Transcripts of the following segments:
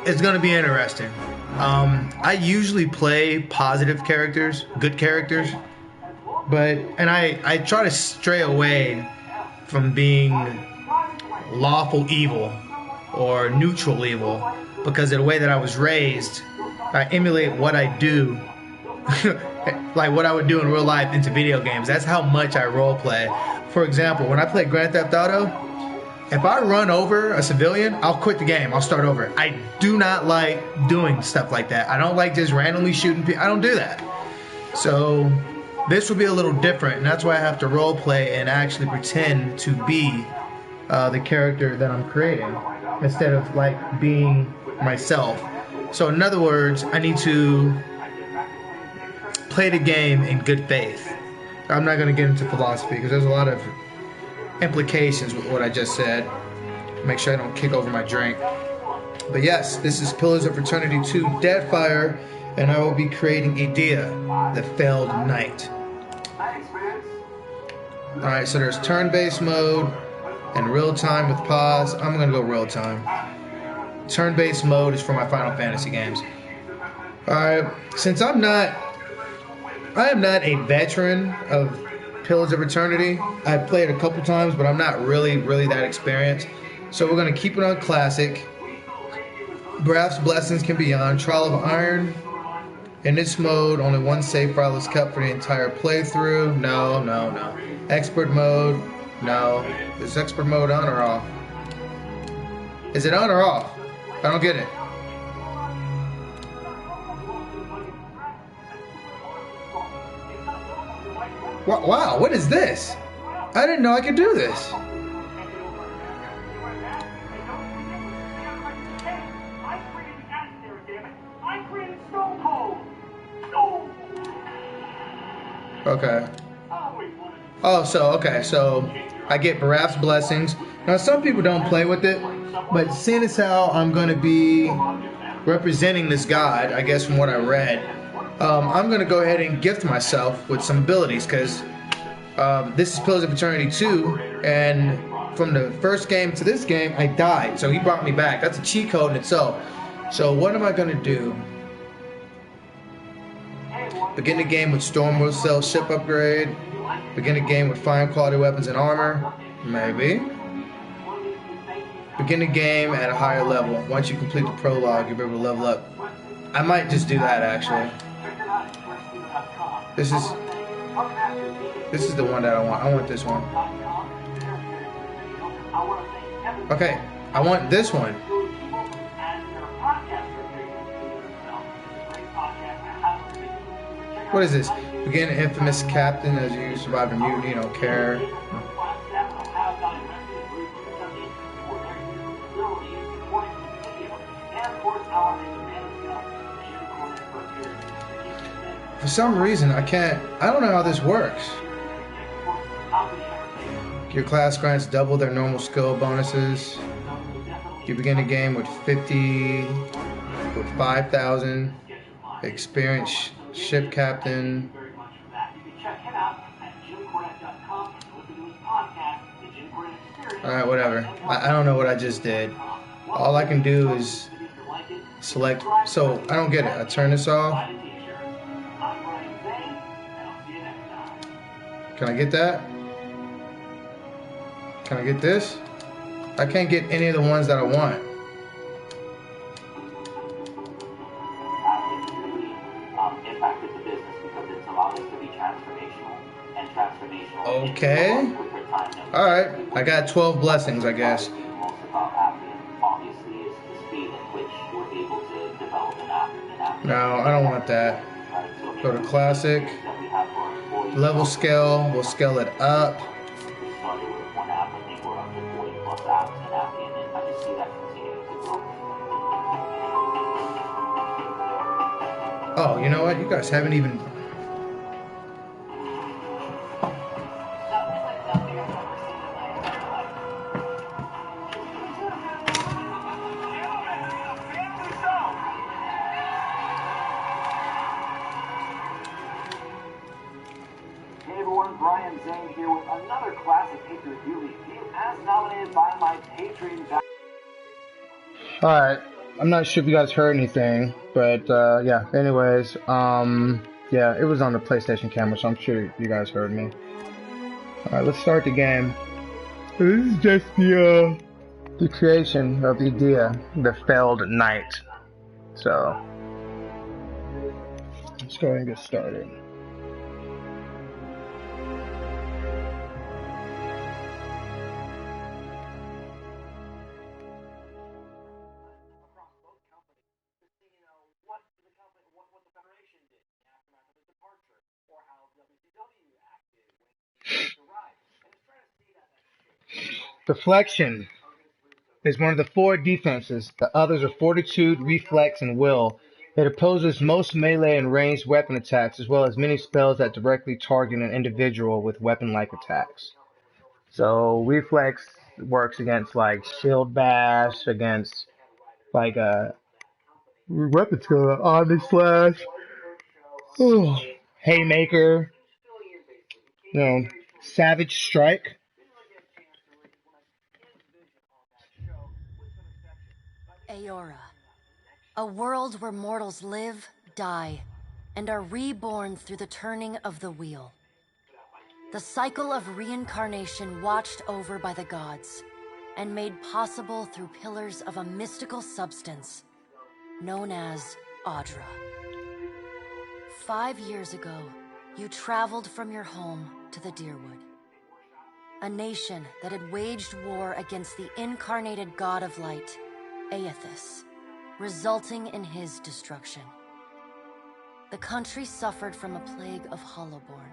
it's gonna be interesting. I usually play positive characters, good characters, but I try to stray away from being lawful evil or neutral evil, because of the way that I was raised, I emulate what I do, like what I would do in real life, into video games. That's how much I role play. For example, when I play Grand Theft Auto, if I run over a civilian, I'll quit the game. I'll start over. I do not like doing stuff like that. I don't like just randomly shooting people. I don't do that. So this will be a little different, and that's why I have to role play and actually pretend to be the character that I'm creating, instead of like being myself. So in other words, I need to play the game in good faith. I'm not going to get into philosophy because there's a lot of implications with what I just said. Make sure I don't kick over my drink. But yes, this is Pillars of Eternity 2 Deadfire, and I will be creating Edea, the failed knight. Alright, so there's turn-based mode and real-time with pause. I'm going to go real-time. Turn-based mode is for my Final Fantasy games. Alright, since I am not a veteran of Pillars of Eternity. I've played a couple times, but I'm not really that experienced. So we're going to keep it on Classic. Perhaps Blessings can be on. Trial of Iron. In this mode, only one save file is kept for the entire playthrough. No. Expert mode. No. Is expert mode on or off? Is it on or off? I don't get it. Wow, what is this? I didn't know I could do this. Okay. So I get Baraph's Blessings. Now some people don't play with it, but seeing as how I'm going to be representing this god, I guess from what I read, I'm going to go ahead and gift myself with some abilities, because this is Pillars of Eternity 2, and from the first game to this game, I died. So he brought me back. That's a cheat code in itself. So what am I going to do? Begin the game with Stormwheel Cell ship upgrade. Begin the game with fine quality weapons and armor. Maybe. Begin the game at a higher level. Once you complete the prologue, you'll be able to level up. I might just do that, actually. This is the one that I want. I want this one. Okay, I want this one. What is this? Begin infamous captain as you survive a mutiny, don't care. For some reason, I don't know how this works. Your class grants double their normal skill bonuses. You begin the game with 5,000. Experienced ship captain. Alright, whatever. I don't know what I just did. All I can do is select. So, I don't get it. I turn this off. Can I get that? Can I get this? I can't get any of the ones that I want. Okay. Alright. I got 12 blessings, I guess. No, I don't want that. Go to classic. Level scale. We'll scale it up. Oh, you know what? You guys haven't even... Here with another classic Patron review as nominated by my Patron. Alright, I'm not sure if you guys heard anything, but yeah. Anyways, yeah, it was on the PlayStation camera, so I'm sure you guys heard me. All right, let's start the game. This is just the creation of Edea, the failed knight. So let's go ahead and get started. Deflection is one of the 4 defenses. The others are fortitude, reflex, and will. It opposes most melee and ranged weapon attacks, as well as many spells that directly target an individual with weapon-like attacks. So reflex works against like shield bash, against like weapon skill, Omni slash, haymaker, savage strike. Eora, a world where mortals live, die, and are reborn through the turning of the wheel. The cycle of reincarnation watched over by the gods, and made possible through pillars of a mystical substance known as Audra. 5 years ago, you traveled from your home to the Deerwood, a nation that had waged war against the incarnated god of light, Aethys, resulting in his destruction. The country suffered from a plague of hollowborn,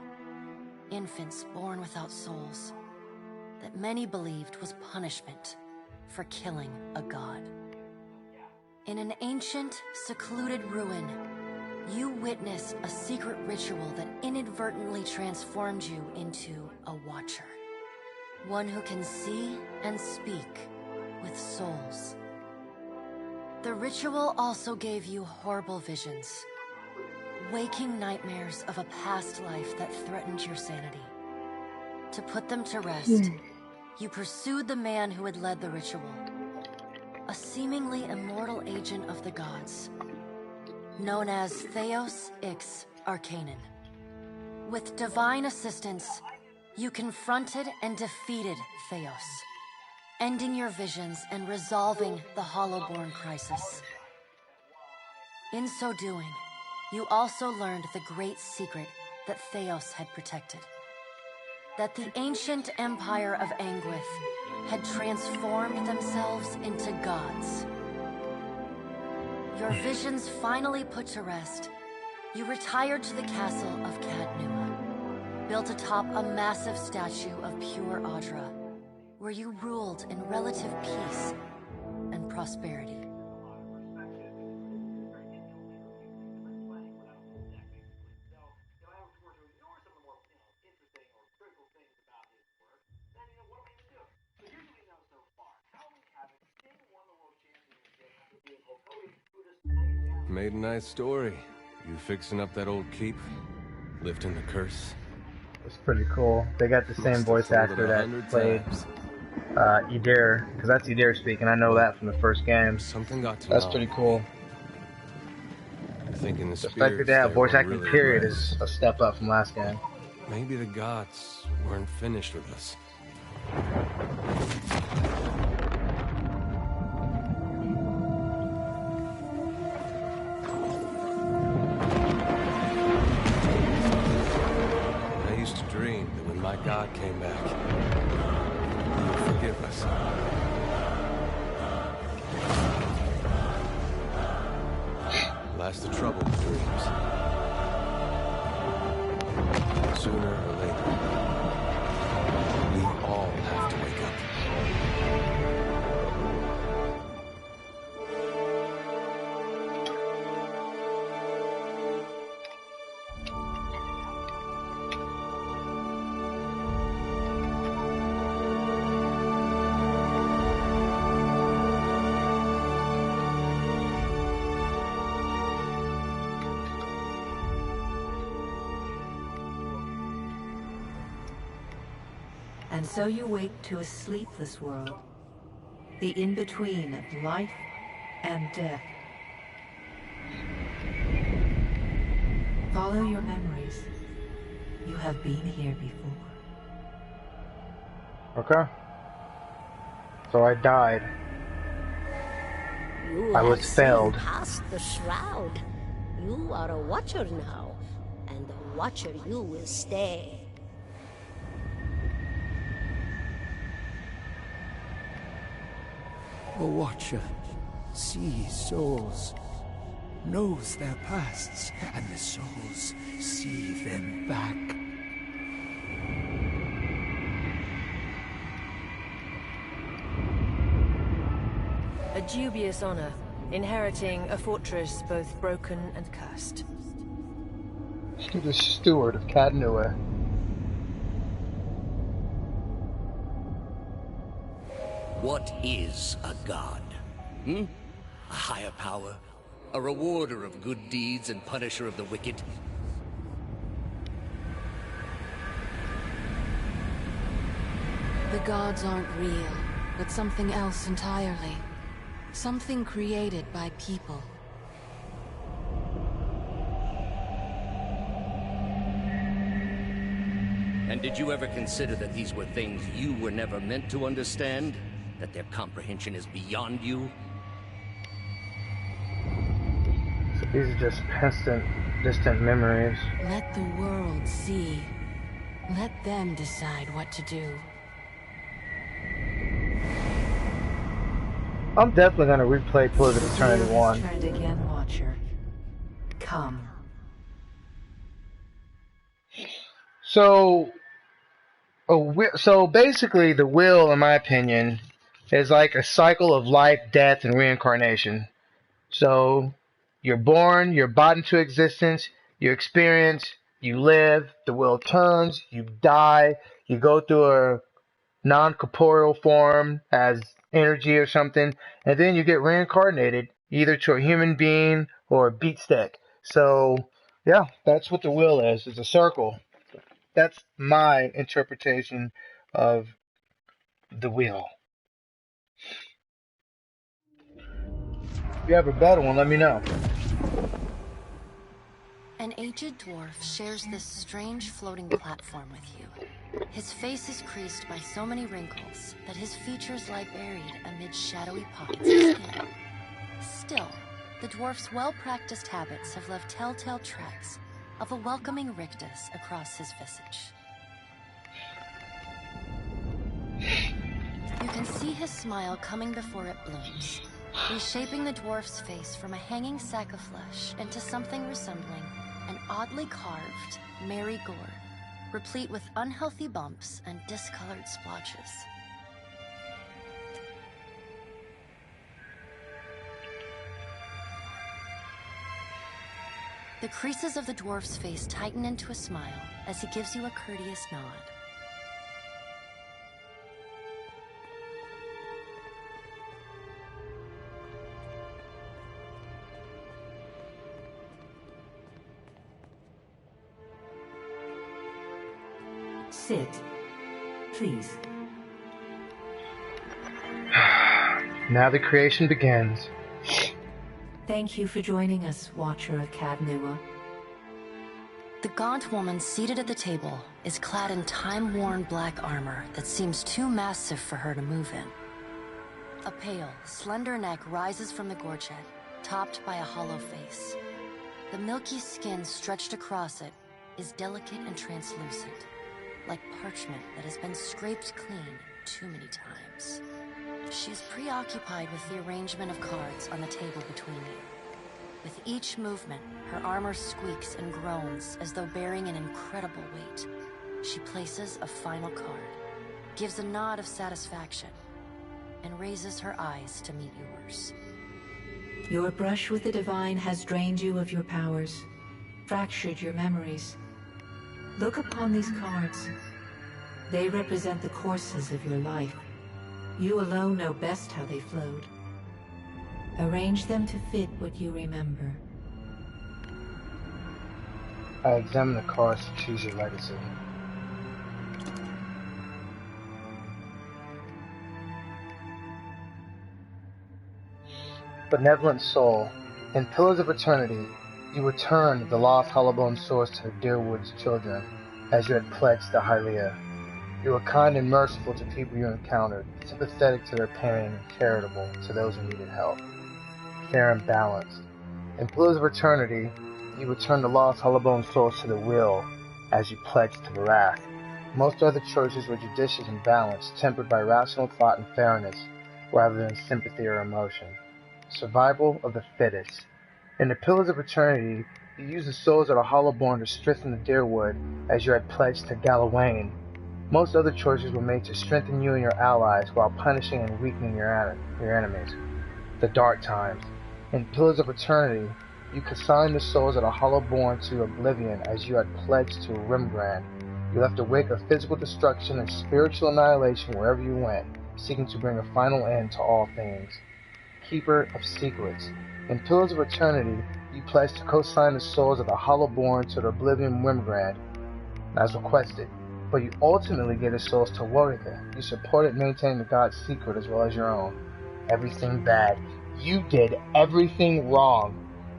infants born without souls, that many believed was punishment for killing a god. In an ancient, secluded ruin, you witnessed a secret ritual that inadvertently transformed you into a watcher. One who can see and speak with souls. The ritual also gave you horrible visions, waking nightmares of a past life that threatened your sanity. To put them to rest, you pursued the man who had led the ritual, a seemingly immortal agent of the gods, known as Theos X Arcanon. With divine assistance, you confronted and defeated Theos, ending your visions and resolving the Hollowborn crisis. In so doing, you also learned the great secret that Theos had protected. That the ancient empire of Anguith had transformed themselves into gods. Your visions finally put to rest, you retired to the castle of Cad Nua, built atop a massive statue of pure Audra, where you ruled in relative peace and prosperity. Made a nice story. You fixing up that old keep? Lifting the curse? It's pretty cool. They got the same voice actor that played Edea, because that's Edea speaking. I know that from the first game. Something got to That's pretty cool. Thinking the fact that they have voice acting really period is a step up from last game. Maybe the gods weren't finished with us. I used to dream that when my god came back, he would forgive us. Last the trouble with dreams. Sooner or later, we all have to wake up. And so you wake to a sleepless world, the in-between of life and death. Follow your memories. You have been here before. Okay. So I died. I was failed. Past the shroud. You are a watcher now, and a watcher you will stay. A watcher sees souls, knows their pasts, and the souls see them back. A dubious honor, inheriting a fortress both broken and cursed. The steward of Cad Nua. What is a god? A higher power? A rewarder of good deeds and punisher of the wicked? The gods aren't real, but something else entirely. Something created by people. And did you ever consider that these were things you were never meant to understand? That their comprehension is beyond you? So these are just distant memories. Let the world see. Let them decide what to do. I'm definitely gonna replay Pillars of Eternity 1. Turned again, Watcher. Come. So basically, the will, in my opinion, is like a cycle of life, death, and reincarnation. So you're born, you're brought into existence, you experience, you live, the will turns, you die, you go through a non-corporeal form as energy or something, and then you get reincarnated either to a human being or a beat stick. So yeah, that's what the will is. It's a circle. That's my interpretation of the wheel. If you have a better one, let me know. An aged dwarf shares this strange floating platform with you. His face is creased by so many wrinkles that his features lie buried amid shadowy pockets of skin. Still, the dwarf's well-practiced habits have left telltale tracks of a welcoming rictus across his visage. You can see his smile coming before it blooms, reshaping the dwarf's face from a hanging sack of flesh into something resembling an oddly carved, merry gourd, replete with unhealthy bumps and discolored splotches. The creases of the dwarf's face tighten into a smile as he gives you a courteous nod. Sit. Please. Now the creation begins. Thank you for joining us, Watcher of Cad Nua. The gaunt woman seated at the table is clad in time-worn black armor that seems too massive for her to move in. A pale, slender neck rises from the gorget, topped by a hollow face. The milky skin stretched across it is delicate and translucent, like parchment that has been scraped clean too many times. She is preoccupied with the arrangement of cards on the table between you. With each movement, her armor squeaks and groans as though bearing an incredible weight. She places a final card, gives a nod of satisfaction, and raises her eyes to meet yours. Your brush with the divine has drained you of your powers, fractured your memories. Look upon these cards. They represent the courses of your life. You alone know best how they flowed. Arrange them to fit what you remember. I examine the cards to choose your legacy. benevolent soul, in Pillars of Eternity, you returned the lost hollowbone swords to the Deerwood's children, as you had pledged to Vailia. You were kind and merciful to people you encountered, sympathetic to their pain, and charitable to those who needed help. Fair and balanced. In Pillars of Eternity, you returned the lost hollowbone swords to the will, as you pledged to Varath. Most other choices were judicious and balanced, tempered by rational thought and fairness, rather than sympathy or emotion. Survival of the fittest. In the Pillars of Eternity, you used the souls of the Hollowborn to strengthen the Deerwood, as you had pledged to Galawain. Most other choices were made to strengthen you and your allies, while punishing and weakening your enemies. The Dark Times. In Pillars of Eternity, you consigned the souls of the Hollowborn to oblivion, as you had pledged to Rimgrand. You left a wake of physical destruction and spiritual annihilation wherever you went, seeking to bring a final end to all things. Keeper of Secrets. In Pillars of Eternity, you pledged to co-sign the souls of the Hollowborn to the Oblivion Wimgrand, as requested, but you ultimately gave the souls to Wogatha. You supported maintaining the god's secret as well as your own. Everything bad. You did everything wrong.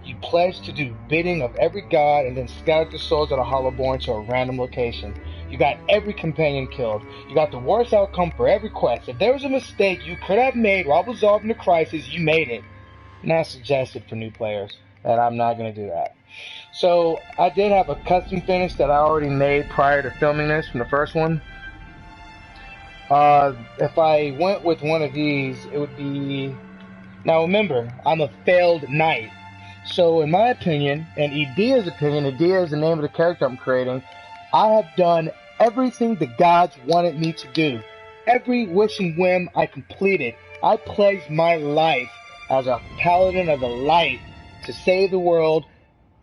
You pledged to do bidding of every god and then scattered the souls of the Hollowborn to a random location. You got every companion killed. You got the worst outcome for every quest. If there was a mistake you could have made while resolving the crisis, you made it. Not suggested for new players, and I'm not going to do that. So, I did have a custom finish that I already made prior to filming this from the first one. If I went with one of these, it would be... Now remember, I'm a failed knight. So in my opinion, and Edea's opinion, Edea is the name of the character I'm creating, I have done everything the gods wanted me to do. Every wish and whim I completed. I pledged my life as a paladin of the light to save the world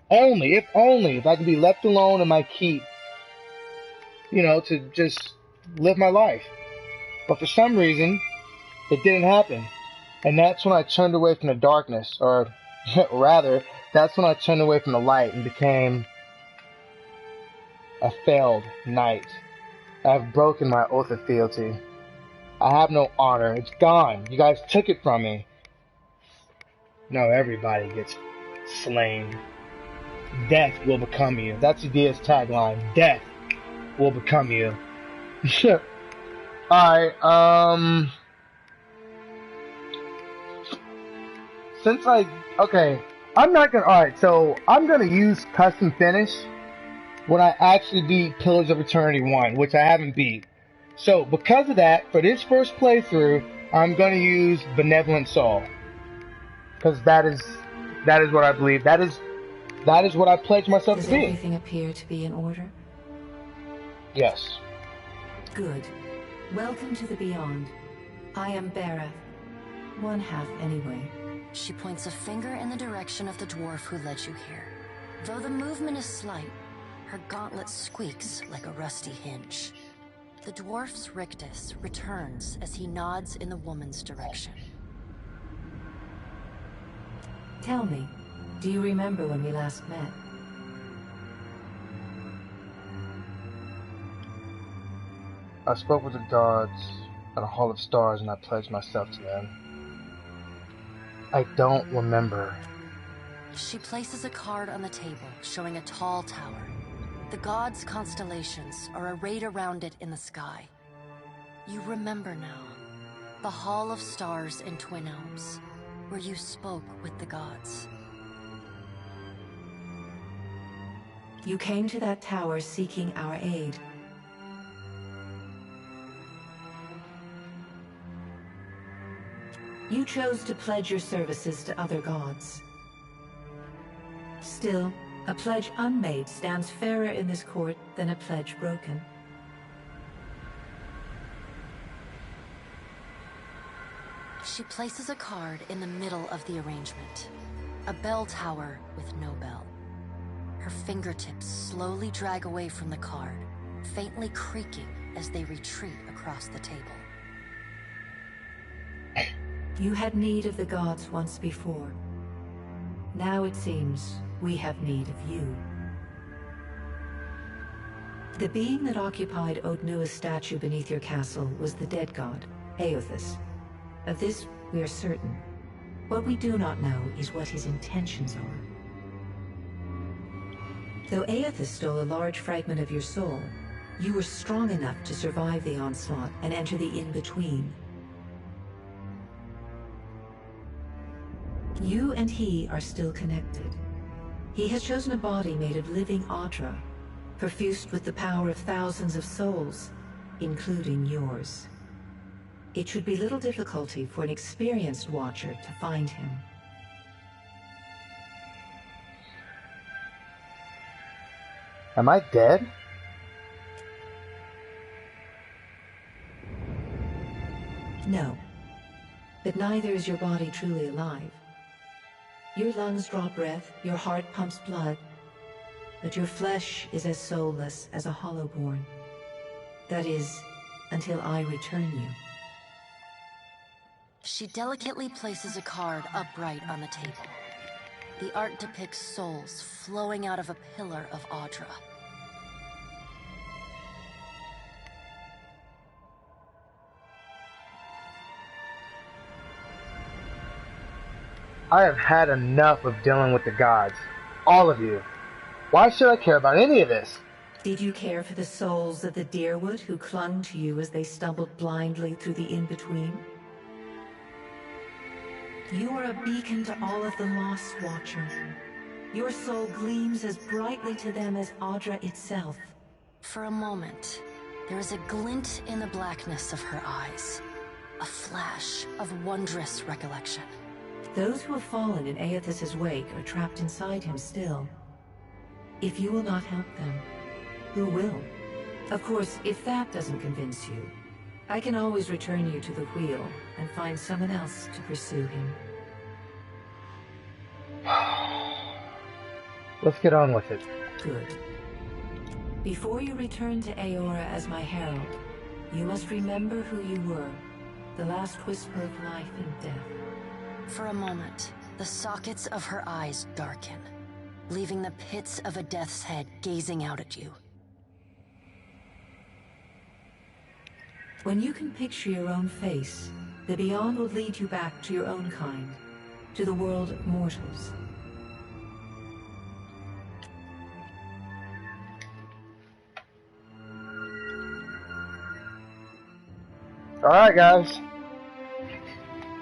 only if I could be left alone in my keep, to just live my life. But for some reason, it didn't happen. And that's when I turned away from the darkness, or rather, that's when I turned away from the light and became a failed knight. I've broken my oath of fealty. I have no honor. It's gone. You guys took it from me. No, everybody gets slain. Death will become you. That's Edea's tagline. Death will become you. Alright, I'm gonna use custom finish when I actually beat Pillars of Eternity 1, which I haven't beat. So, because of that, for this first playthrough, I'm gonna use Benevolent Soul. Because that is what I believe. That is what I pledged myself to be. Does everything appear to be in order? Yes. Good. Welcome to the Beyond. I am Berath. One half, anyway. She points a finger in the direction of the dwarf who led you here. Though the movement is slight, her gauntlet squeaks like a rusty hinge. The dwarf's rictus returns as he nods in the woman's direction. Tell me, do you remember when we last met? I spoke with the guards at a Hall of Stars and I pledged myself to them. I don't remember. She places a card on the table, showing a tall tower. The gods' constellations are arrayed around it in the sky. You remember now. The Hall of Stars in Twin Elms, where you spoke with the gods. You came to that tower seeking our aid. You chose to pledge your services to other gods. Still, a pledge unmade stands fairer in this court than a pledge broken. She places a card in the middle of the arrangement. A bell tower with no bell. Her fingertips slowly drag away from the card, faintly creaking as they retreat across the table. You had need of the gods once before. Now it seems we have need of you. The being that occupied Nua's statue beneath your castle was the dead god, Eothas. Of this we are certain. What we do not know is what his intentions are. Though Aethys stole a large fragment of your soul, you were strong enough to survive the onslaught and enter the in-between. You and he are still connected. He has chosen a body made of living Audra, perfused with the power of thousands of souls, including yours. It should be little difficulty for an experienced watcher to find him. Am I dead? No, but neither is your body truly alive. Your lungs draw breath, your heart pumps blood, but your flesh is as soulless as a hollowborn. That is, until I return you. She delicately places a card upright on the table. The art depicts souls flowing out of a pillar of Audra. I have had enough of dealing with the gods. All of you. Why should I care about any of this? Did you care for the souls of the Deerwood who clung to you as they stumbled blindly through the in-between? You are a beacon to all of the lost, Watcher. Your soul gleams as brightly to them as Audra itself. For a moment, there is a glint in the blackness of her eyes. A flash of wondrous recollection. Those who have fallen in Aethys' wake are trapped inside him still. If you will not help them, who will? Of course, if that doesn't convince you, I can always return you to the wheel and find someone else to pursue him. Let's get on with it. Good. Before you return to Eora as my herald, you must remember who you were, the last whisper of life and death. For a moment, the sockets of her eyes darken, leaving the pits of a death's head gazing out at you. When you can picture your own face, the Beyond will lead you back to your own kind, to the world of mortals. Alright guys.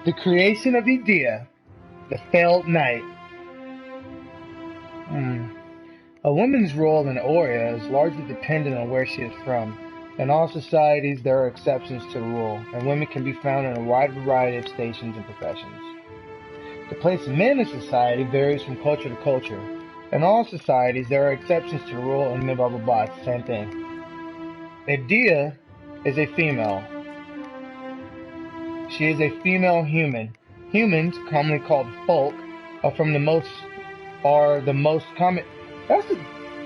The creation of Edea, the failed knight. A woman's role in Aurea is largely dependent on where she is from. In all societies, there are exceptions to the rule, and women can be found in a wide variety of stations and professions. The place of men in society varies from culture to culture. In all societies, there are exceptions to the rule, and blah blah blah, it's the same thing. Edea is a female. She is a female human. Humans, commonly called folk, are the most common.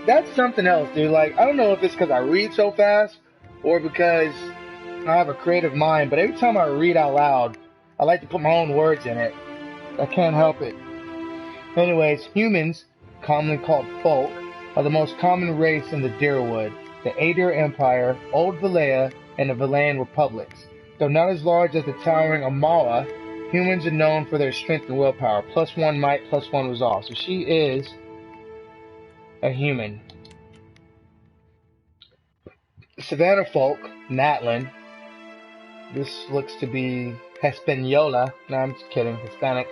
That's something else, dude. Like, I don't know if it's because I read so fast or because I have a creative mind, but every time I read out loud, I like to put my own words in it. I can't help it. Anyways, humans, commonly called folk, are the most common race in the Deerwood, the Adir Empire, Old Vailia, and the Vailean Republics. Though not as large as the towering Amala, humans are known for their strength and willpower. +1 might, +1 resolve. So she is a human. Savannah folk, Natlan. This looks to be Hispaniola. No, I'm just kidding. Hispanic.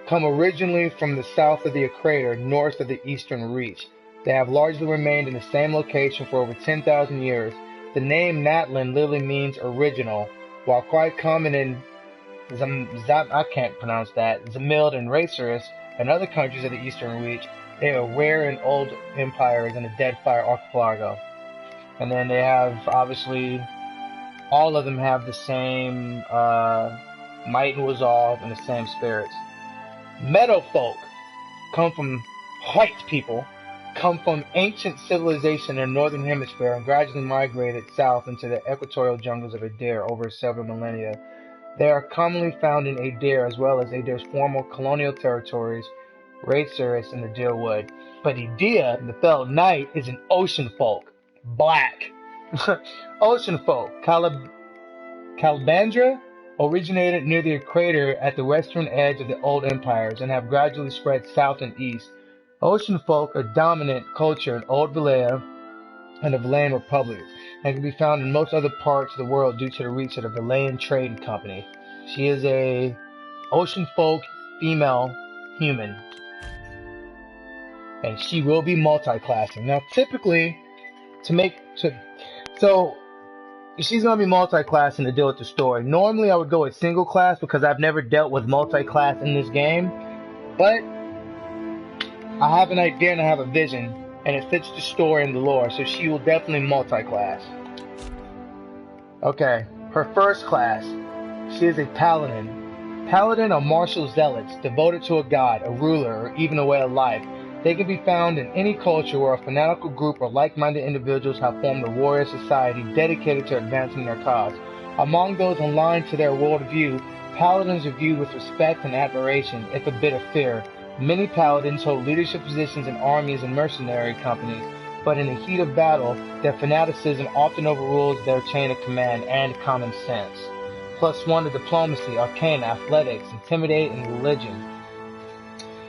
Come originally from the south of the equator, north of the eastern reach. They have largely remained in the same location for over 10,000 years. The name Natlan literally means original. While quite common in I can't pronounce that, Zamilde and Racerus and other countries of the Eastern Reach, they are rare in old empires in the Deadfire Archipelago. And then they have, obviously, all of them have the same might and resolve and the same spirits. Meadowfolk come from white people, come from ancient civilization in the northern hemisphere and gradually migrated south into the equatorial jungles of Edea over several millennia. They are commonly found in Edea as well as Edea's former colonial territories, Racerus and the Deerwood. But Edea, the failed knight, is an ocean folk. Black. Ocean folk. Calabandra originated near the equator at the western edge of the old empires and have gradually spread south and east. Ocean folk are dominant culture in Old Vailia and the Valayan Republic, and can be found in most other parts of the world due to the reach of the Valayan Trading Company. She is a ocean folk female human, and she will be multi-classing. Now, typically, so she's going to be multi-classing to deal with the story. Normally, I would go with single class because I've never dealt with multi-class in this game, but I have an idea and I have a vision, and it fits the story and the lore, so she will definitely multi-class. Okay, her first class, she is a paladin. Paladin are martial zealots, devoted to a god, a ruler, or even a way of life. They can be found in any culture where a fanatical group or like-minded individuals have formed a warrior society dedicated to advancing their cause. Among those aligned to their worldview, paladins are viewed with respect and admiration, if a bit of fear. Many paladins hold leadership positions in armies and mercenary companies, but in the heat of battle, their fanaticism often overrules their chain of command and common sense. +1 to diplomacy, arcane, athletics, intimidate, and religion.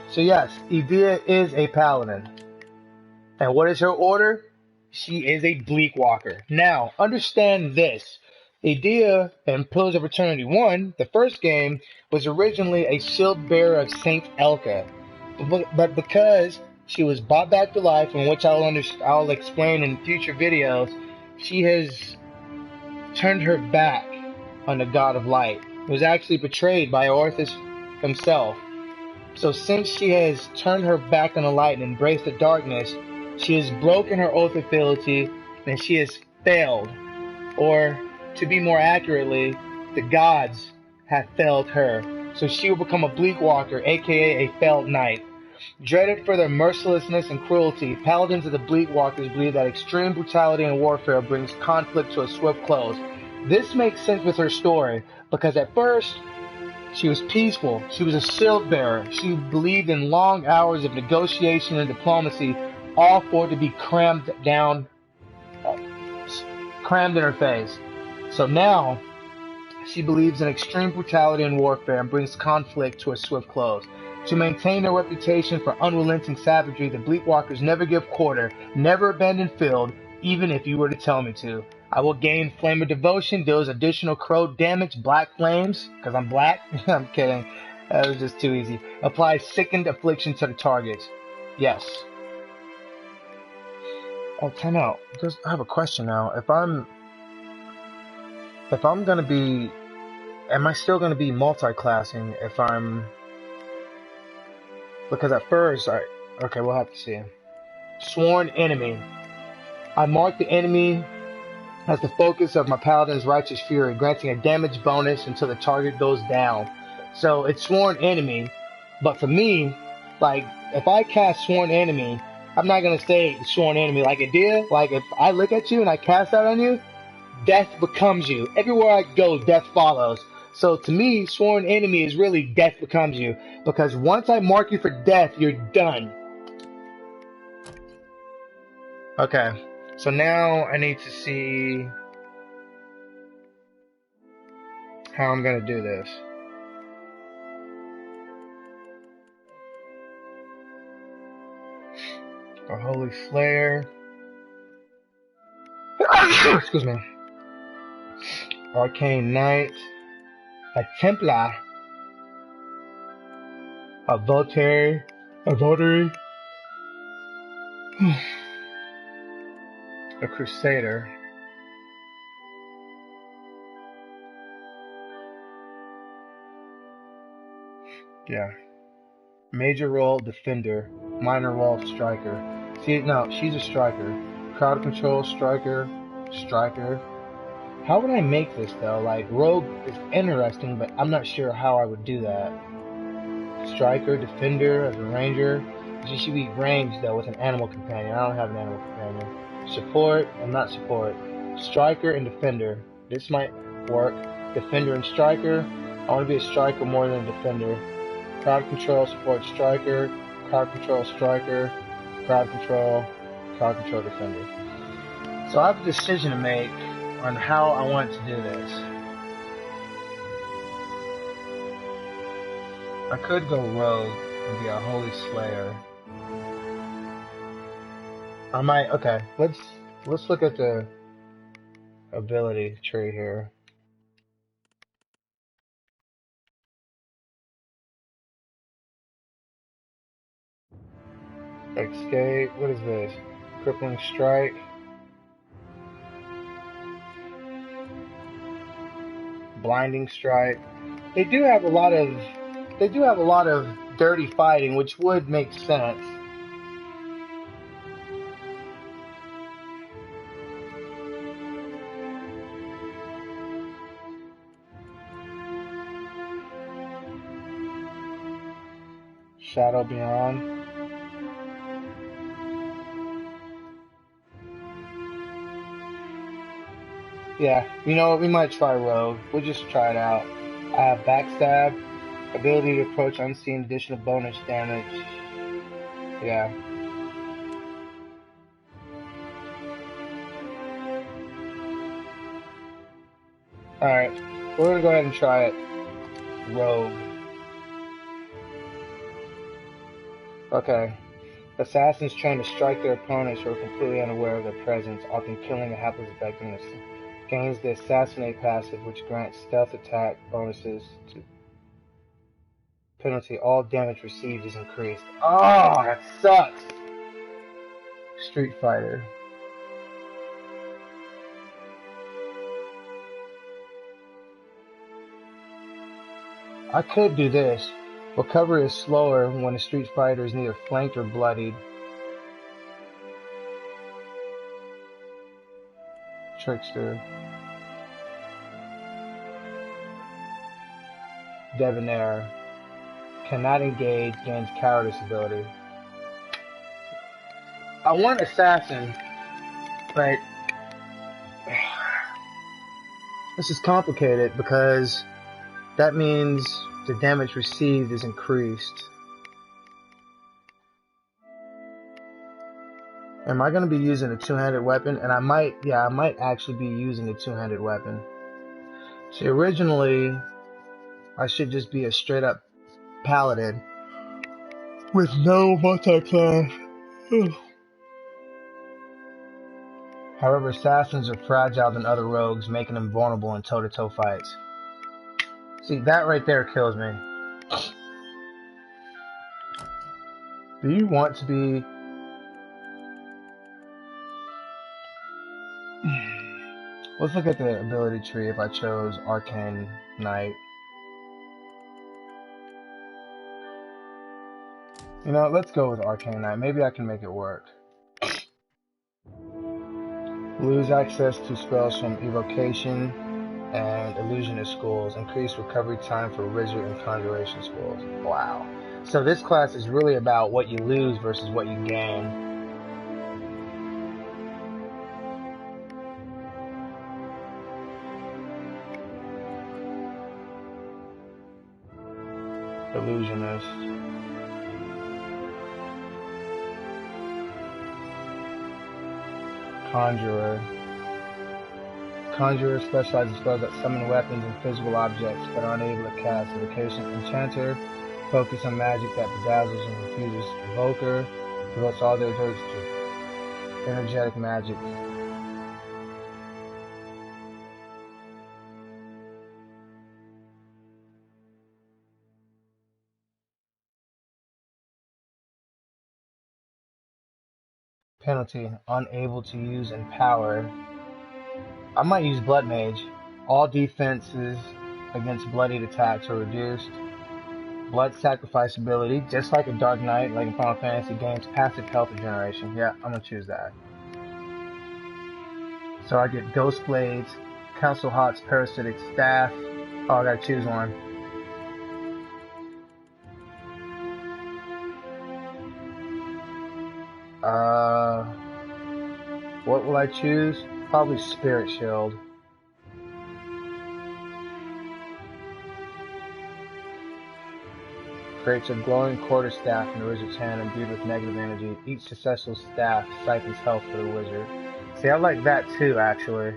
So yes, Edea is a paladin. And what is her order? She is a bleak walker. Now, understand this. Edea in Pillars of Eternity 1, the first game, was originally a shield bearer of Saint Elka. But because she was brought back to life, in which I'll explain in future videos, she has turned her back on the God of Light. It was actually betrayed by Orthus himself. So since she has turned her back on the light and embraced the darkness, she has broken her oath of fealty, and she has failed. Or, to be more accurately, the gods have failed her. So she will become a bleak walker, aka a failed knight. Dreaded for their mercilessness and cruelty, paladins of the bleak walkers believe that extreme brutality in warfare brings conflict to a swift close. This makes sense with her story, because at first, she was peaceful. She was a shield bearer. She believed in long hours of negotiation and diplomacy, all for it to be crammed in her face. So now, she believes in extreme brutality in warfare and brings conflict to a swift close. To maintain their reputation for unrelenting savagery, the Bleakwalkers never give quarter, never abandon field, even if you were to tell me to. I will gain Flame of Devotion, deals additional crow damage, black flames, because I'm black. I'm kidding. That was just too easy. Apply sickened affliction to the targets. Yes. Oh, time out. I have a question now. If I'm gonna be, am I still gonna be multi-classing if I'm, because at first, okay, we'll have to see. Sworn enemy. I mark the enemy as the focus of my paladin's righteous fury, granting a damage bonus until the target goes down. So it's sworn enemy, but for me, like, if I cast sworn enemy, I'm not gonna say sworn enemy like Edea. Like, if I look at you and I cast that on you, death becomes you. Everywhere I go, death follows. So to me, sworn enemy is really death becomes you, because once I mark you for death, you're done. Okay, so now I need to see how I'm gonna do this. A Holy Slayer. Excuse me. Arcane Knight. A Templar. A Votary. A Crusader. Yeah. Major role, Defender. Minor role, Striker. See, no, she's a Striker. Crowd Control, Striker. How would I make this, though? Like, Rogue is interesting, but I'm not sure how I would do that. Striker, Defender, as a Ranger. She should be ranged, though, with an animal companion. I don't have an animal companion. Support, I'm not support. Striker and Defender. This might work. Defender and Striker. I want to be a Striker more than a Defender. Crowd Control, Support, Striker. Crowd Control, Striker. Crowd Control, Defender. So I have a decision to make on how I want to do this. I could go rogue and be a holy slayer. I might. Okay, let's look at the ability tree here. Escape. What is this? Crippling strike. Blinding strike. They do have a lot of dirty fighting, which would make sense. Shadow Beyond. Yeah, you know what? We might try Rogue. We'll just try it out. I have Backstab, ability to approach unseen, additional bonus damage. Yeah. Alright, we're gonna go ahead and try it. Rogue. Okay. Assassins trying to strike their opponents who are completely unaware of their presence, often killing a hapless victim. Gains the Assassinate passive, which grants stealth attack bonuses to penalty. All damage received is increased. Oh, that sucks! Street Fighter. I could do this. Recovery is slower when a Street Fighter is neither flanked or bloodied. Trickster. Debonair. Cannot engage, gains cowardice ability. I want Assassin, but this is complicated because that means the damage received is increased. Am I going to be using a two-handed weapon? And I might actually be using a two-handed weapon. See, originally, I should just be a straight-up paladin with no multi-class. However, assassins are fragile than other rogues, making them vulnerable in toe-to-toe fights. See, that right there kills me. Do you want to be... Let's look at the ability tree if I chose Arcane Knight. You know, let's go with Arcane Knight. Maybe I can make it work. Lose access to spells from Evocation and Illusionist schools. Increase recovery time for Wizard and Conjuration schools. Wow. So this class is really about what you lose versus what you gain. Illusionist. Conjurer. Conjurer specializes spells that summon weapons and physical objects but are unable to cast. Evocation. Enchanter. Focus on magic that bedazzles and confuses. Evoker. Devotes all their efforts to energetic magic. Penalty. Unable to use Empower. I might use Blood Mage. All defenses against bloodied attacks are reduced. Blood Sacrifice ability, just like a Dark Knight, like in Final Fantasy, gains passive health regeneration. Yeah, I'm gonna choose that. So I get Ghost Blades, Council Hot's Parasitic Staff. Oh, I gotta choose one. What will I choose? Probably Spirit Shield. Creates a glowing quarterstaff in the wizard's hand imbued with negative energy. Each successful staff siphons health for the wizard. See, I like that too, actually.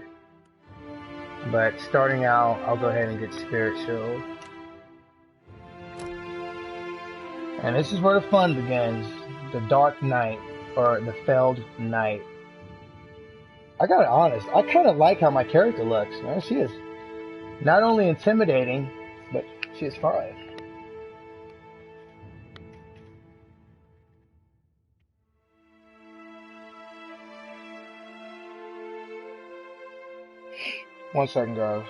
But starting out, I'll go ahead and get Spirit Shield. And this is where the fun begins. The Dark Knight, or the Felled Knight. I gotta be honest, I kind of like how my character looks. Man, she is not only intimidating, but she is fine. One second, guys.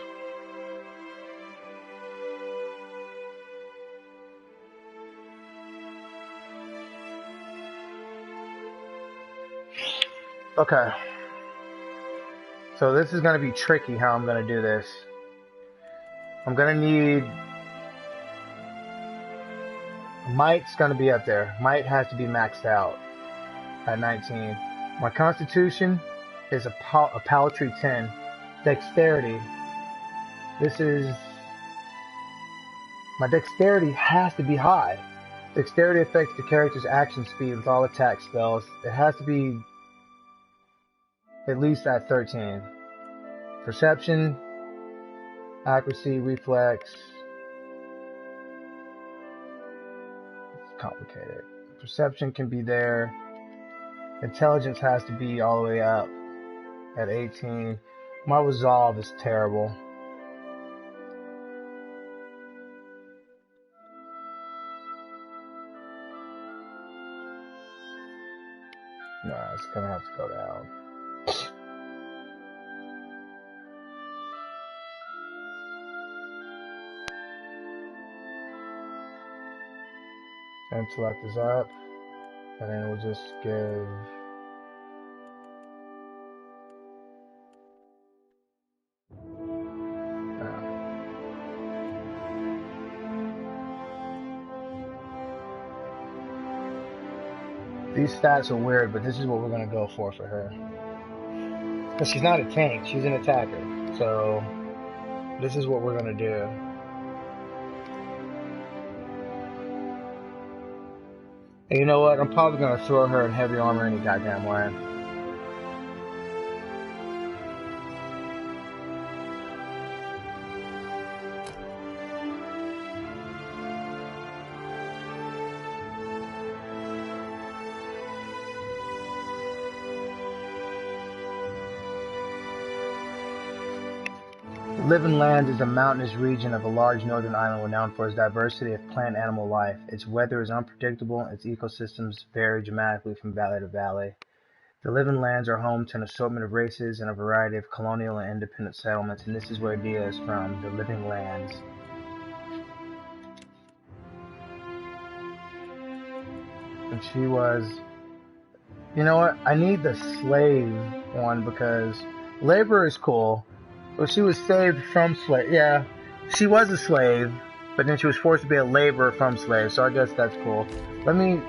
Okay. So this is going to be tricky how I'm going to do this. I'm going to need... Might's going to be up there. Might has to be maxed out at 19. My Constitution is a paltry 10. Dexterity. This is... My Dexterity has to be high. Dexterity affects the character's action speed with all attack spells. It has to be at least at 13. Perception, accuracy, reflex. It's complicated. Perception can be there. Intelligence has to be all the way up at 18. My resolve is terrible. No, it's gonna have to go down. Intellect is up, and then we'll just give these stats are weird, but this is what we're gonna go for her. Because she's not a tank, she's an attacker. So this is what we're gonna do. And you know what? I'm probably gonna throw her in heavy armor any goddamn way. Living Lands is a mountainous region of a large northern island renowned for its diversity of plant-animal life. Its weather is unpredictable, and its ecosystems vary dramatically from valley to valley. The Living Lands are home to an assortment of races and a variety of colonial and independent settlements, and this is where Edea is from, the Living Lands. And she was... You know what? I need the slave one because labor is cool. Well, she was saved from slave. Yeah, she was a slave, but then she was forced to be a laborer from slave. So I guess that's cool. Let me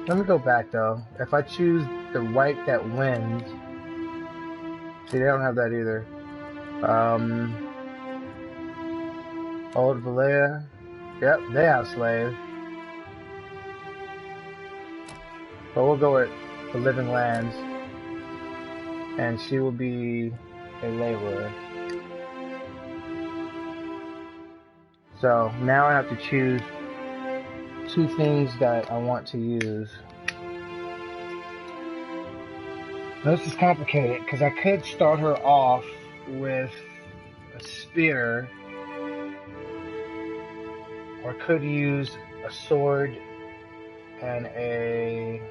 go back though. If I choose the right that wins, see, they don't have that either. Old Vailia. Yep, they have slave. But we'll go with the Living Lands, and she will be a laborer. So now I have to choose two things that I want to use. Now, this is complicated because I could start her off with a spear, or I could use a sword and a...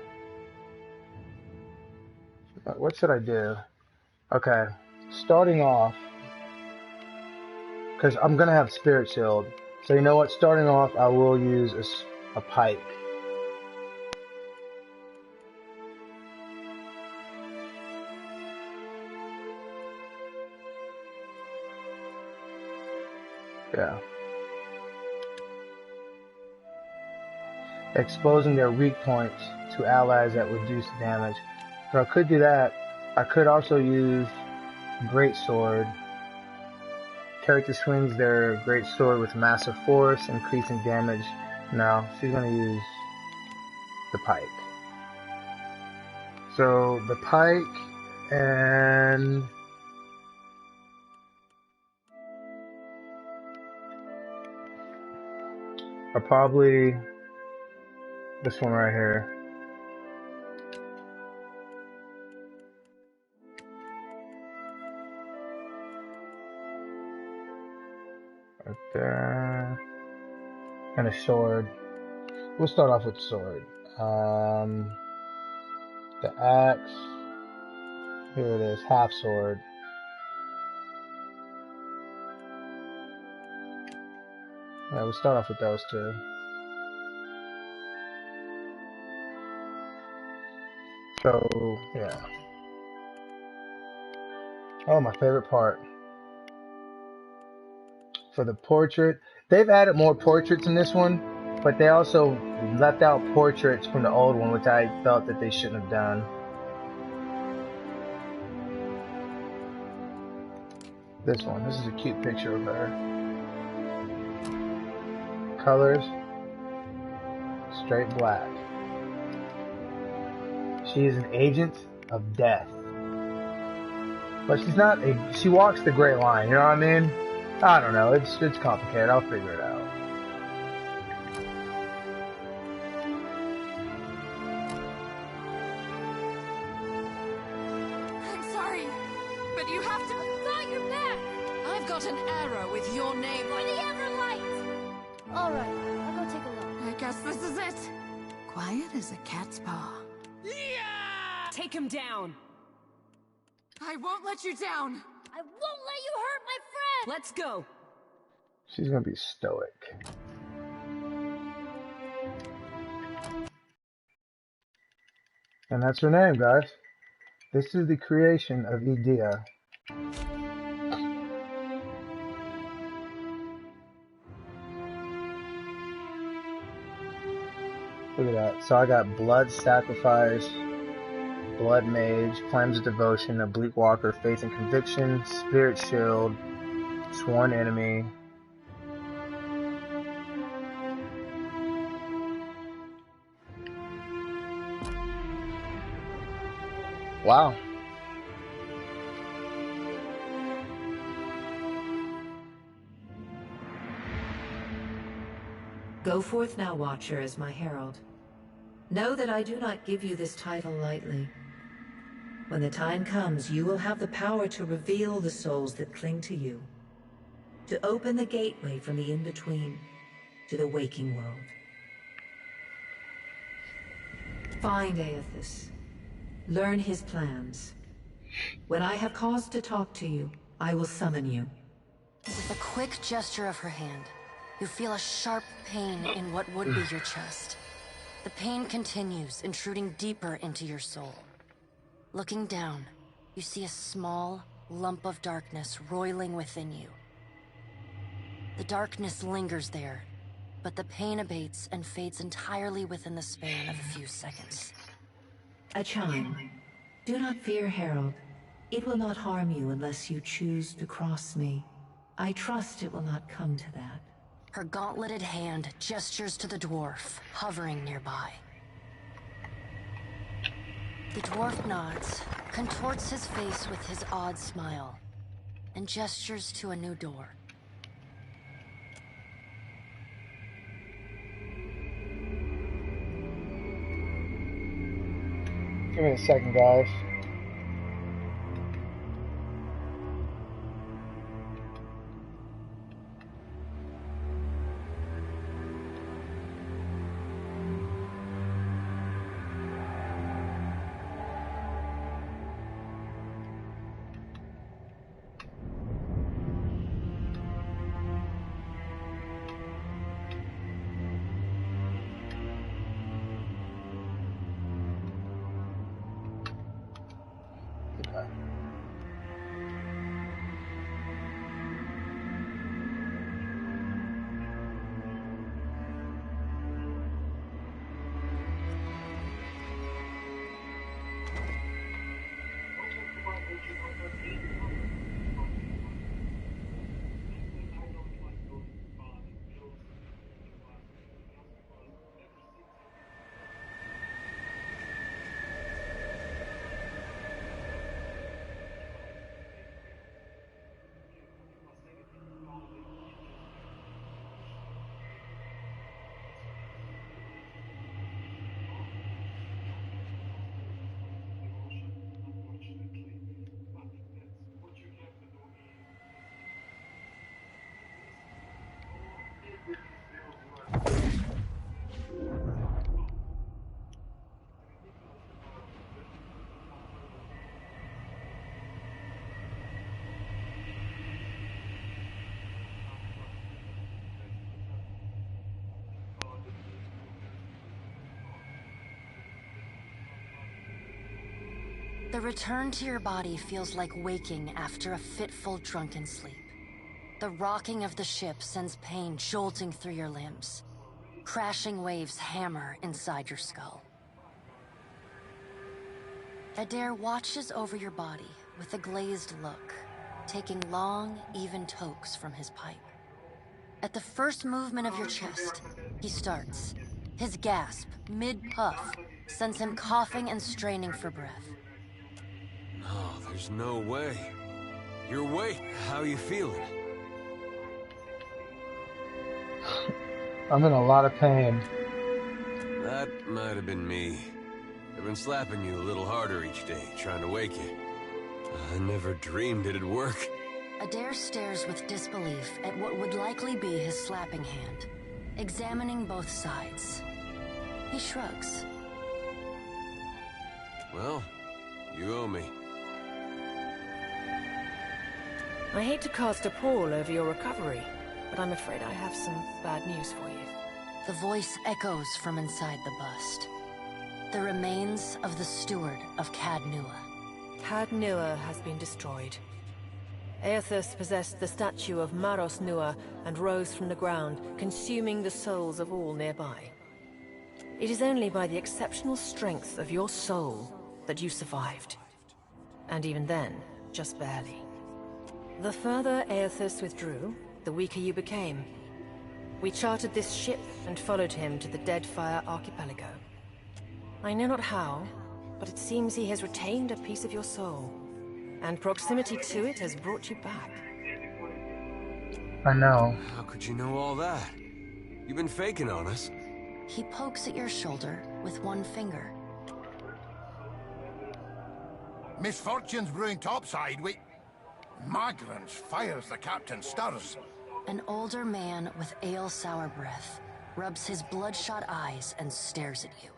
What should I do? Okay, starting off, because I'm going to have Spirit Shield. So you know what? Starting off, I will use a pike. Yeah. Exposing their weak points to allies that reduce damage. So I could do that. I could also use Greatsword. Character swings their Greatsword with massive force, increasing damage. No, she's going to use the pike. So the pike and I'll probably This one right here. Right there. And a sword. We'll start off with the sword. The axe. Here it is, half sword. Yeah, we'll start off with those two. So, yeah. Oh, my favorite part. For the portrait, they've added more portraits in this one, but they also left out portraits from the old one, which I felt that they shouldn't have done. This one, this is a cute picture of her. Colors, straight black. She is an agent of death. But she's not she walks the gray line, you know what I mean? I don't know, it's complicated, I'll figure it out. I'm sorry, but you have to... I've got your back! I've got an arrow with your name For the Everlight! Alright, I'll go take a look. I guess this is it. Quiet as a cat's paw. Yeah! Take him down! I won't let you down! I won't let you hurt my friend! Let's go! She's gonna be stoic. And that's her name, guys. This is the creation of Edea. Look at that. So I got Blood Sacrifice, Blood Mage, Flames of Devotion, Oblique Walker, Faith and Conviction, Spirit Shield, Sworn Enemy. Wow. Go forth now, Watcher, as my herald. Know that I do not give you this title lightly. When the time comes, you will have the power to reveal the souls that cling to you, to open the gateway from the in-between to the waking world. Find Aethys. Learn his plans. When I have cause to talk to you, I will summon you. With a quick gesture of her hand, you feel a sharp pain in what would be your chest. The pain continues, intruding deeper into your soul. Looking down, you see a small lump of darkness roiling within you. The darkness lingers there, but the pain abates and fades entirely within the span of a few seconds. A chime. Do not fear, Herald. It will not harm you unless you choose to cross me. I trust it will not come to that. Her gauntleted hand gestures to the dwarf, hovering nearby. The dwarf nods, contorts his face with his odd smile, and gestures to a new door. Give me a second, guys. The return to your body feels like waking after a fitful drunken sleep. The rocking of the ship sends pain jolting through your limbs. Crashing waves hammer inside your skull. Edea watches over your body with a glazed look, taking long, even tokes from his pipe. At the first movement of your chest, he starts. His gasp, mid-puff, sends him coughing and straining for breath. No, there's no way. You're awake. How you feeling? I'm in a lot of pain. That might have been me. I've been slapping you a little harder each day, trying to wake you. I never dreamed it'd work. Edea stares with disbelief at what would likely be his slapping hand, examining both sides. He shrugs. Well, you owe me. I hate to cast a pall over your recovery, but I'm afraid I have some bad news for you. The voice echoes from inside the bust. The remains of the steward of Cad Nua. Cad Nua has been destroyed. Aethys possessed the statue of Maros Nua and rose from the ground, consuming the souls of all nearby. It is only by the exceptional strength of your soul that you survived. And even then, just barely. The further Aethys withdrew, the weaker you became. We chartered this ship and followed him to the Deadfire Archipelago. I know not how, but it seems he has retained a piece of your soul. And proximity to it has brought you back. I know. How could you know all that? You've been faking on us. He pokes at your shoulder with one finger. Misfortune's brewing topside. Migrants fires the captain stirs. An older man with ale-sour breath rubs his bloodshot eyes and stares at you.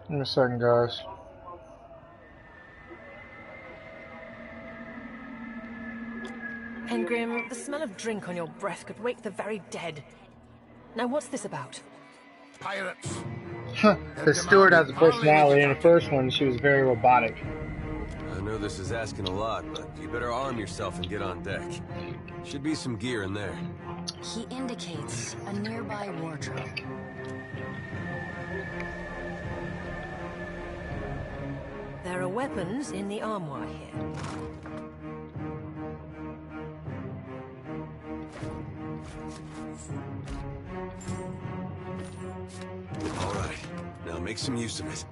In a second, guys. Engrim, the smell of drink on your breath could wake the very dead. Now what's this about? Pirates. The steward has a personality. In the first one, she was very robotic. I know this is asking a lot, but you better arm yourself and get on deck. Should be some gear in there. He indicates a nearby wardrobe. There are weapons in the armoire here. All right, now make some use of it.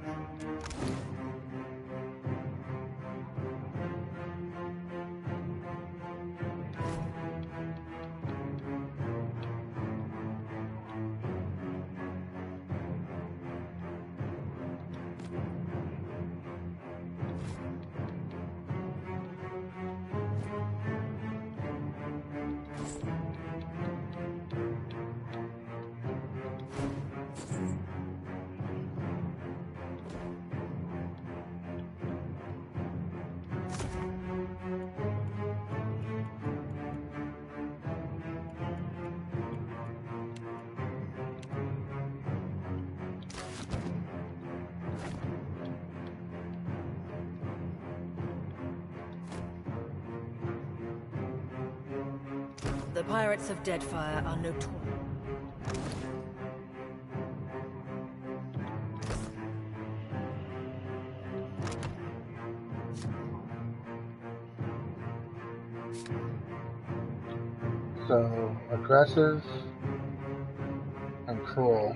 The pirates of Deadfire are notorious. So, aggressive and cruel.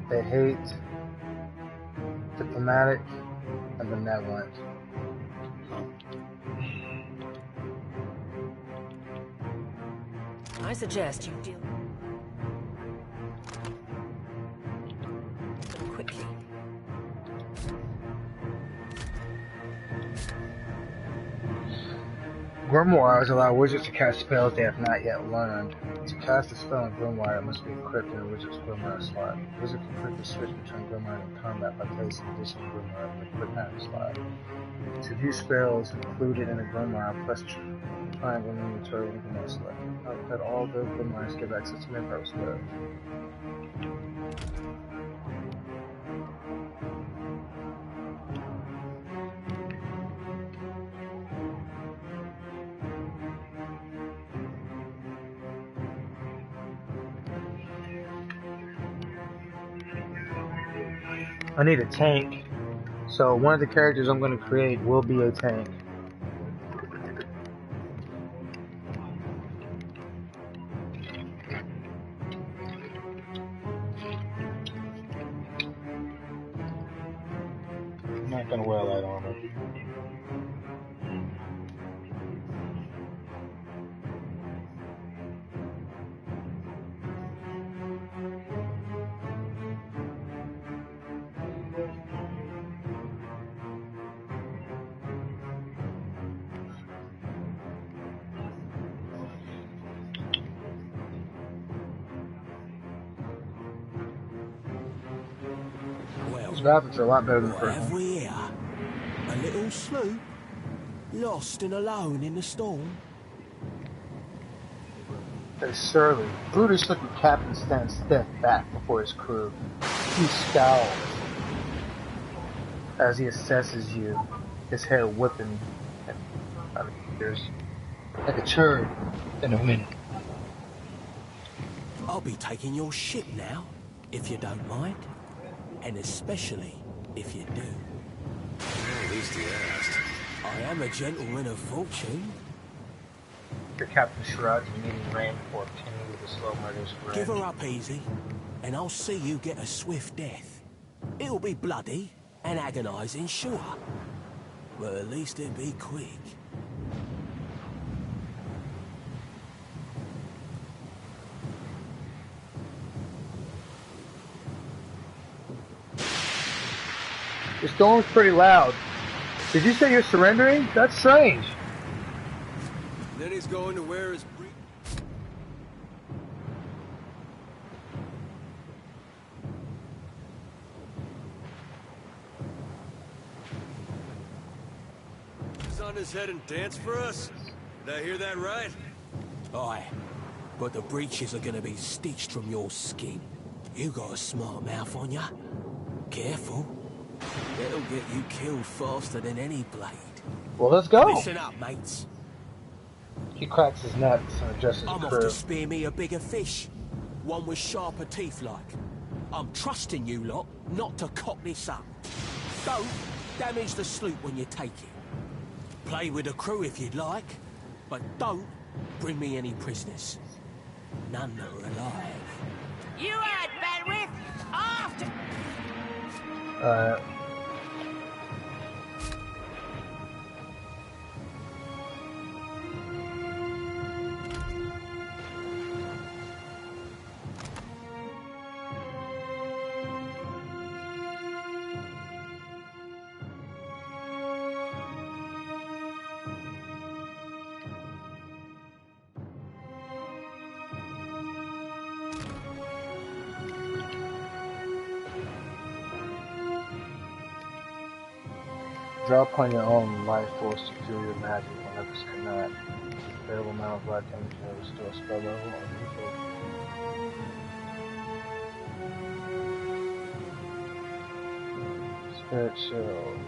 They hate, diplomatic, and benevolent. I suggest you deal quickly. Grimoires allow wizards to cast spells they have not yet learned. To cast a spell on Grimoire, it must be equipped in a wizard's Grimoire slot. The wizard can quickly switch between Grimoire and combat by placing additional Grimoire in the quick time slot. To view spells included in a Grimoire, press triangle in the inventory and Grimoire select. Note that all the Grimoires give access to Wayfarers spells. I need a tank, so one of the characters I'm going to create will be a tank. I'm not going to wear light armor. These graphics are a lot better than the What first have one. we here? A little sloop? Lost and alone in the storm? They're surly. Brutus looked at Captain stand stiff back before his crew. He scowls as he assesses you, his hair whipping out of his ears like a turd in the wind. I'll be taking your ship now, if you don't mind. And especially if you do. At least he asked. I am a gentleman of fortune. Your captain shrugs, needing rain before continuing with the slow murderous grin. Give her up easy, and I'll see you get a swift death. It'll be bloody and agonizing, sure. But at least it'll be quick. The storm's pretty loud. Did you say you're surrendering? That's strange. Then he's going to wear his on his head and dance for us? Did I hear that right? Aye, but the breeches are gonna be stitched from your skin. You got a smart mouth on ya. Careful. It'll get you killed faster than any blade. Well, let's go. Listen up, mates. He cracks his nuts and adjusts his I'm off crew. to spear me a bigger fish. One with sharper teeth like. I'm trusting you lot not to cock this up. Don't damage the sloop when you take it. Play with the crew if you'd like, but don't bring me any prisoners. None that are alive. You had bandwidth after. Alright. Draw upon your own life force to fuel your magic when others cannot. Available amount of black energy to restore spell level or refill. Spirit Shield.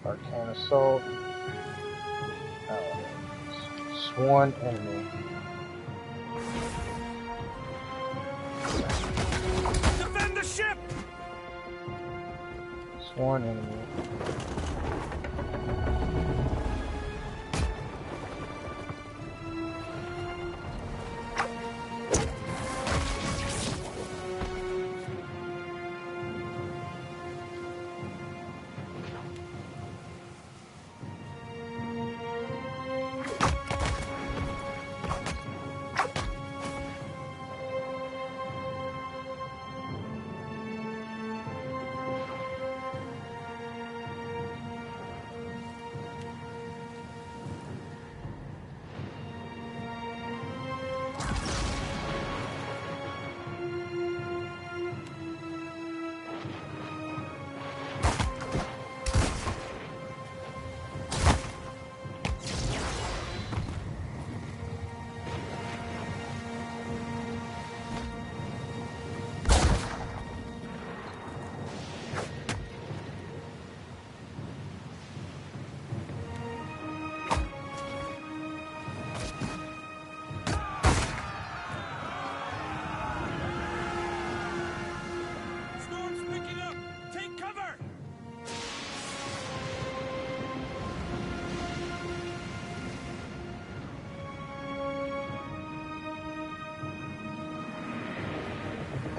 Arcane Assault. Sworn Enemy. Defend the ship! Sworn Enemy.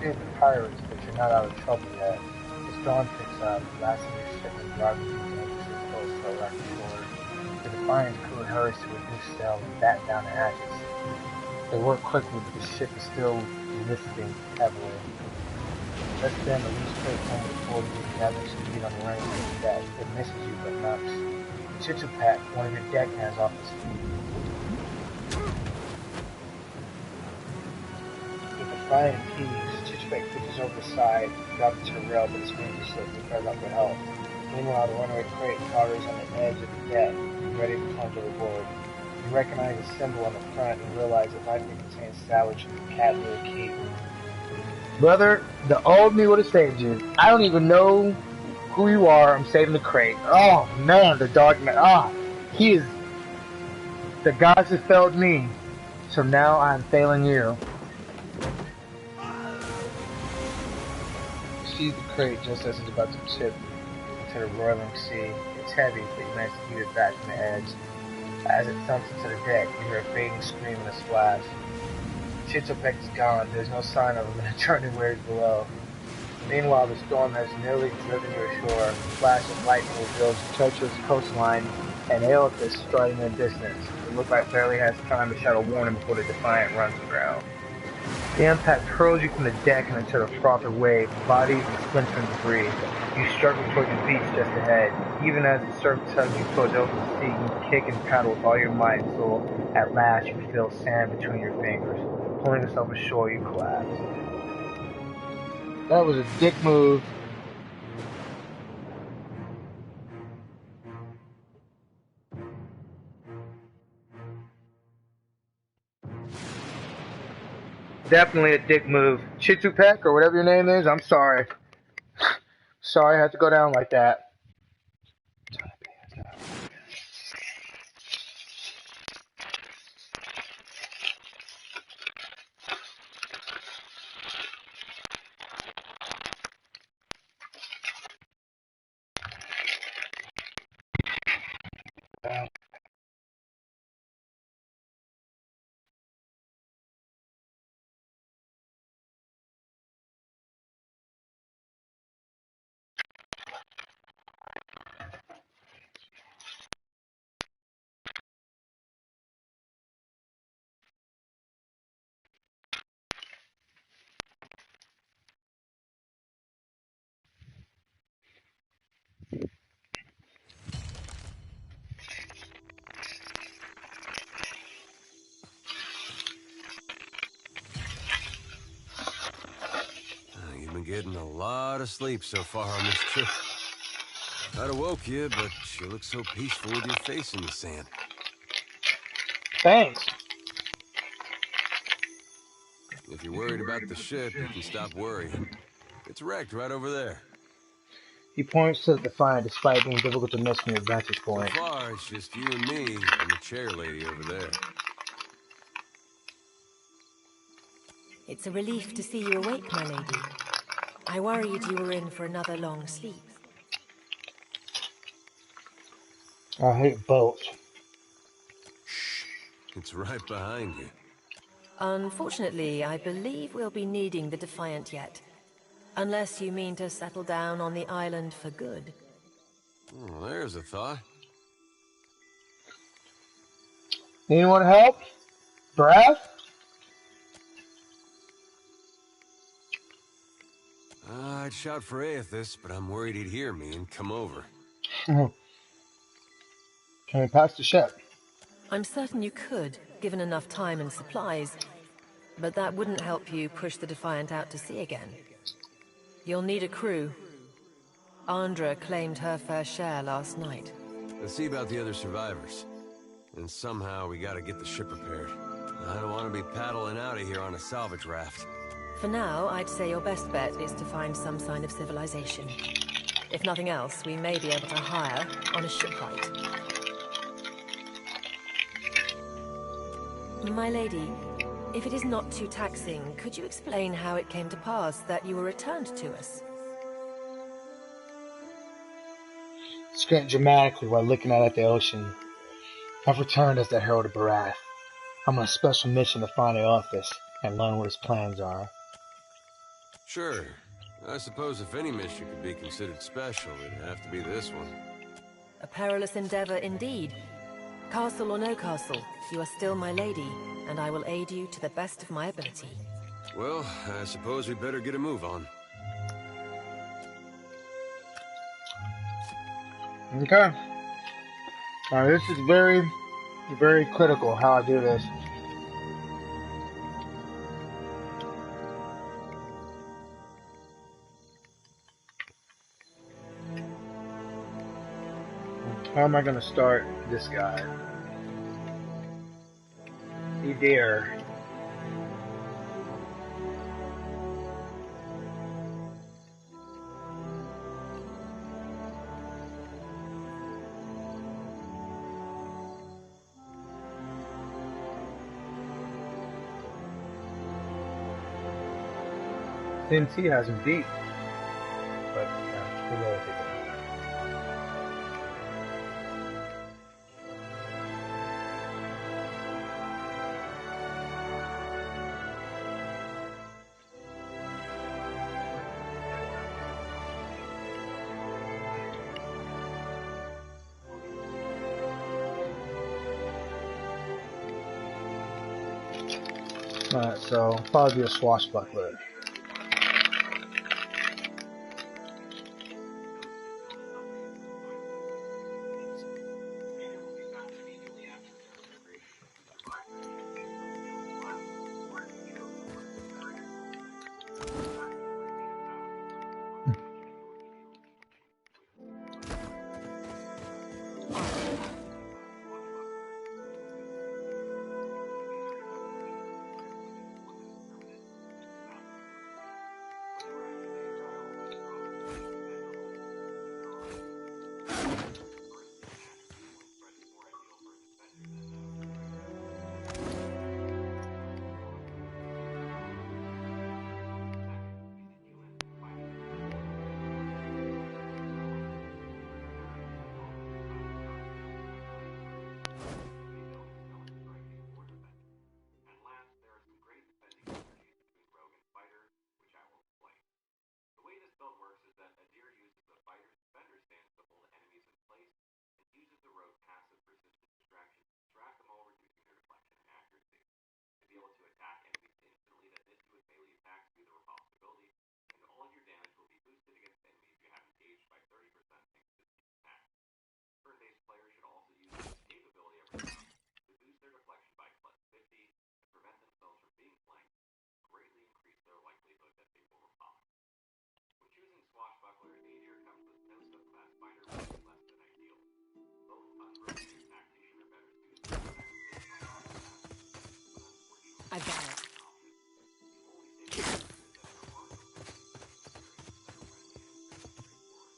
fear the pirates, but you're not out of trouble yet. As dawn picks up, blasting your ship and driving you dangerously close to a wrecked shore. The Defiant crew hurries to reduce sail and batten down the hatches. They work quickly, but the ship is still listing heavily. Less than a loose plate home before you gathering speed on the running deck. It misses you but knocks Chichupak, one of your deck hands, off his feet. With the flying keys, Chichupak pitches over the side, drops to the rail, but his fingers slip and cries out for help. Meanwhile, the runaway crate totters on the edge of the deck, ready to plunge overboard. You recognize a symbol on the front and realize it likely contains salvage from the Cad Nua keep. Brother, the old me would have saved you. I don't even know who you are. I'm saving the crate. Oh man, the dark man. He is. The gods have failed me, so now I'm failing you. You see the crate just as it's about to tip into the roiling sea. It's heavy, but you manage to keep it back from the edge. As it thumps into the deck, you hear a fading scream and a splash. Chichupak is gone. There's no sign of him in the turning waves below. Meanwhile, the storm has nearly driven you ashore. A flash of lightning reveals the treacherous coastline and Aelithus striding in the distance. It looks like Vailia has time to shout a warning before the Defiant runs aground. The impact hurls you from the deck and into the frothed wave, bodies and splintering debris. You struggle toward the beach just ahead. Even as the surf tugs you towards the open sea, you kick and paddle with all your might until at last you feel sand between your fingers. Pulling yourself ashore, you collapse. That was a dick move. Definitely a dick move. Chichupak, or whatever your name is, I'm sorry. Sorry I had to go down like that. You've been getting a lot of sleep so far on this trip. I'd have woke you, but you look so peaceful with your face in the sand. Thanks. If you're worried about the ship, you can stop worrying. It's wrecked right over there. He points to the Defiant despite being difficult to miss from your vantage point. So far, it's just you and me and the chair lady over there. It's a relief to see you awake, my lady. I worried you were in for another long sleep. I hate boats. Shh. It's right behind you. Unfortunately, I believe we'll be needing the Defiant yet. Unless you mean to settle down on the island for good. Oh, there's a thought. Anyone help? Brass? I'd shout for Aethys, but I'm worried he'd hear me and come over. Can we pass the ship? I'm certain you could, given enough time and supplies. But that wouldn't help you push the Defiant out to sea again. You'll need a crew. Andra claimed her fair share last night. Let's see about the other survivors. And somehow we gotta get the ship repaired. I don't want to be paddling out of here on a salvage raft. For now, I'd say your best bet is to find some sign of civilization. If nothing else, we may be able to hire on a shipwright. My lady, if it is not too taxing, could you explain how it came to pass that you were returned to us? Squint dramatically while looking out at the ocean. I've returned as the Herald of Barath. I'm on a special mission to find Aelithus and learn what his plans are. Sure. I suppose if any mission could be considered special, it'd have to be this one. A perilous endeavor indeed. Castle or no castle, you are still my lady, and I will aid you to the best of my ability. Well, I suppose we better get a move on. Okay. Now this is very, very critical how I do this. How am I going to start this guy? Edea. Since he hasn't beat, but yeah, we're going to take it. Alright, so probably be a swashbuckler. I got it.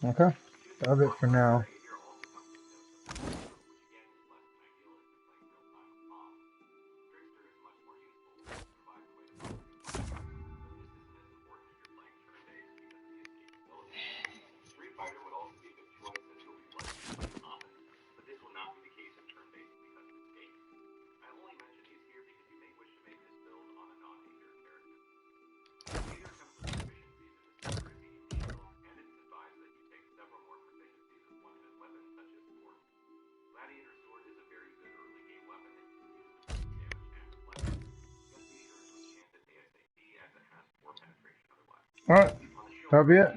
Okay, that'll be it for now. Alright, that'll be it.